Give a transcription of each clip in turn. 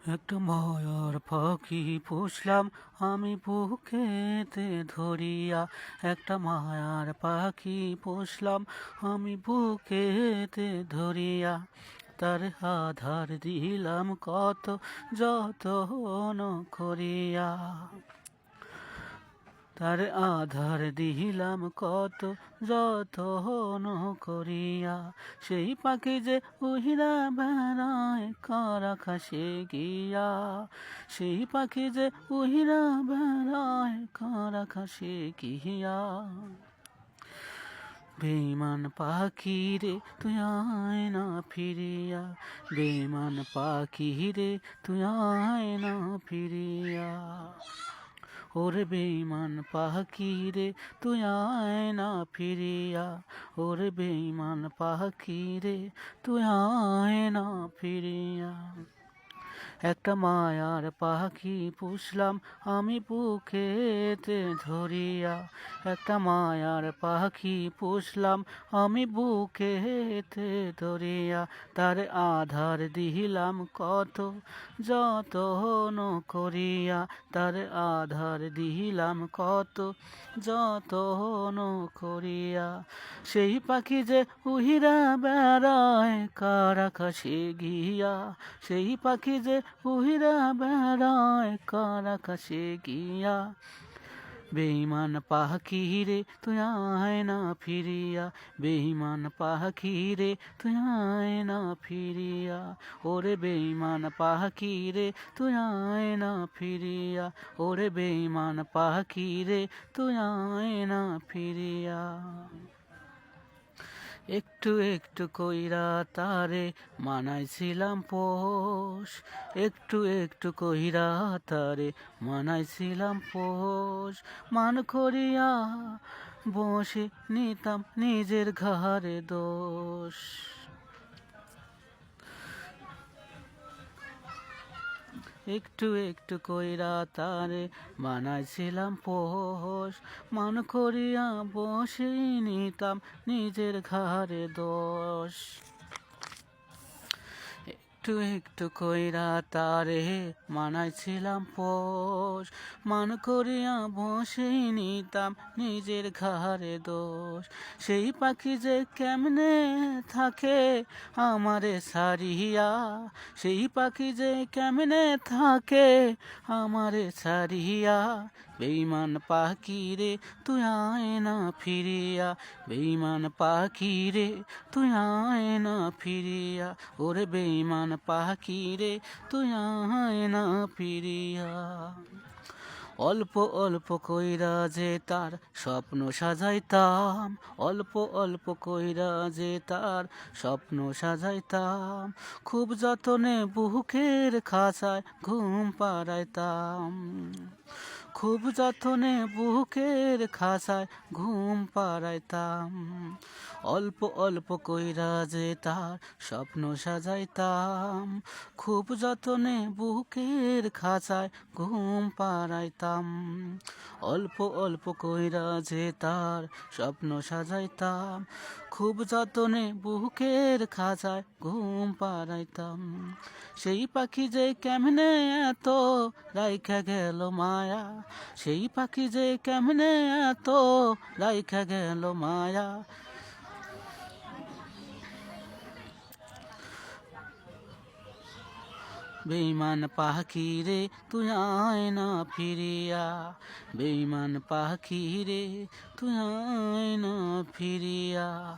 একটা মায়ার পাখি পুষলাম আমি বুকেতে ধরিয়া। একটা মায়ার পাখি পুষলাম আমি বুকেতে ধরিয়া। তার আধার দিলাম কত যতন করিয়া। তার আধার দিলাম কত যতন করিয়া। সেই পাখি যে উহিরা বেড়ায় কার আকাশে গিয়া। সেই পাখি যে উহিরা বেড়ায় কার আকাশে গিয়া। বেঈমান পাখি রে তুই আয় না ফিরিয়া। বেঈমান পাখি রে তুই আয় না ফিরিয়া। ওরে বেঈমান পাখি রে তুই আয় না ফিরিয়া। ওরে বেঈমান পাখি রে তুই আয় না ফিরিয়া। একটা মায়ার পাখি পুষলাম আমি বুকেতে ধরিয়া। একটা মায়ার পাখি পুষলাম আমি বুকেতে ধরিয়া। তার আধার দিলাম কত যতন করিয়া। তার আধার দিলাম কত যতন করিয়া। সেই পাখি যে উহিরা বেড়ায় কার আকাশে গিয়া। সেই পাখি যে উহিরা বেড়ায় কার আকাশে গিয়া। বেঈমান পাখি রে তুই আয় না ফিরিয়া। বেঈমান পাখি রে তুই আয় না ফিরিয়া। ওরে বেঈমান পাখি রে তুই আয় না ফিরিয়া। ওরে বেঈমান পাখি রে তুই আয় না ফিরিয়া। একটু একটু কইরা তারে মানাইছিলাম পোষ। একটু একটু কইরা তারে মানাইছিলাম পোষ। মান করিয়া বসে নিতাম নিজের ঘাড়ে দোষ। একটু একটু কইরা তারে বানাইছিলাম পোষ। মান করিয়া বসে নিতাম নিজের ঘাড়ে দোষ। একটু একটু কইরা তারে মানাইছিলাম পোষ। মান করিয়া বসে নিতাম নিজের ঘাড়ে দোষ। সেই পাখি যে কেমনে থাকে আমারে সারিয়া। সেই পাখি যে কেমনে থাকে আমারে সারিয়া। বেঈমান পাখি রে তুই আয় না ফিরিয়া। বেঈমান পাখি রে তুই আয় না ফিরিয়া। ওরে বেঈমান পাখি রে তুই আয় না ফিরিয়া। অল্প অল্প কইরা যে তার স্বপ্ন সাজাইতাম। অল্প অল্প কইরা যে তার স্বপ্ন সাজাইতাম। খুব যতনে বুকের খাঁচায় ঘুম পাড়াইতাম। খুব যতনে বুকের খাঁচায় ঘুম পাড়াইতাম। অল্প অল্প কইরা যে তার স্বপ্ন সাজাইতাম। খুব যতনে বুকের খাঁচায় ঘুম পাড়াইতাম। অল্প অল্প কইরা যে তার স্বপ্ন সাজাইতাম। খুব যতনে বুকের খাঁচায় ঘুম পাড়াইতাম। সেই পাখি যে কেমনে এত রাইখা গেল মায়া। সেই পাখি যে কেমনে এত রাইখা গেল মায়া। বেঈমান পাখি রে তুই আয় না ফিরিয়া। বেঈমান পাখি রে তুই আয় না ফিরিয়া।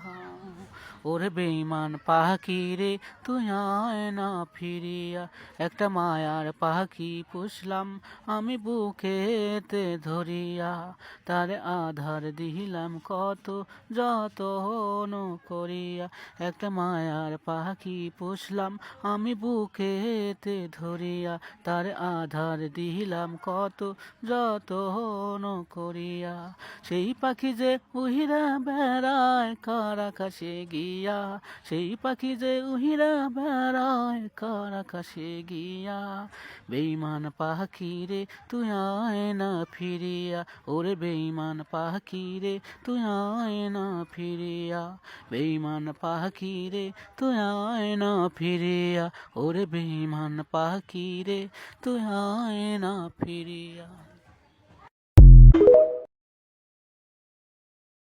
ওরে বেঈমান পাখি রে তুই আয় না ফিরিয়া। একটা মায়ার পাখি পুষলাম আমি বুকেতে ধরিয়া। তার আধার দিলাম কত যতন করিয়া। একটা মায়ার পাখি পুষলাম আমি বুকেতে ধরিয়া। তার আধার দিলাম কত যতন করিয়া। সেই পাখি যে উহিরা বেড়ায় কার আকাশে গিয়া। গিয়া, সেই পাখি যে উহিরা বেড়ায় কার আকাশে গিয়া। বেঈমান পাখি রে তুই আয় না ফিরিয়া, ওরে বেঈমান পাখি রে তুই আয় না ফিরিয়া। বেঈমান পাখি রে তুই আয় না ফিরিয়া, ওরে বেঈমান পাখি রে তুই আয় না ফিরিয়া।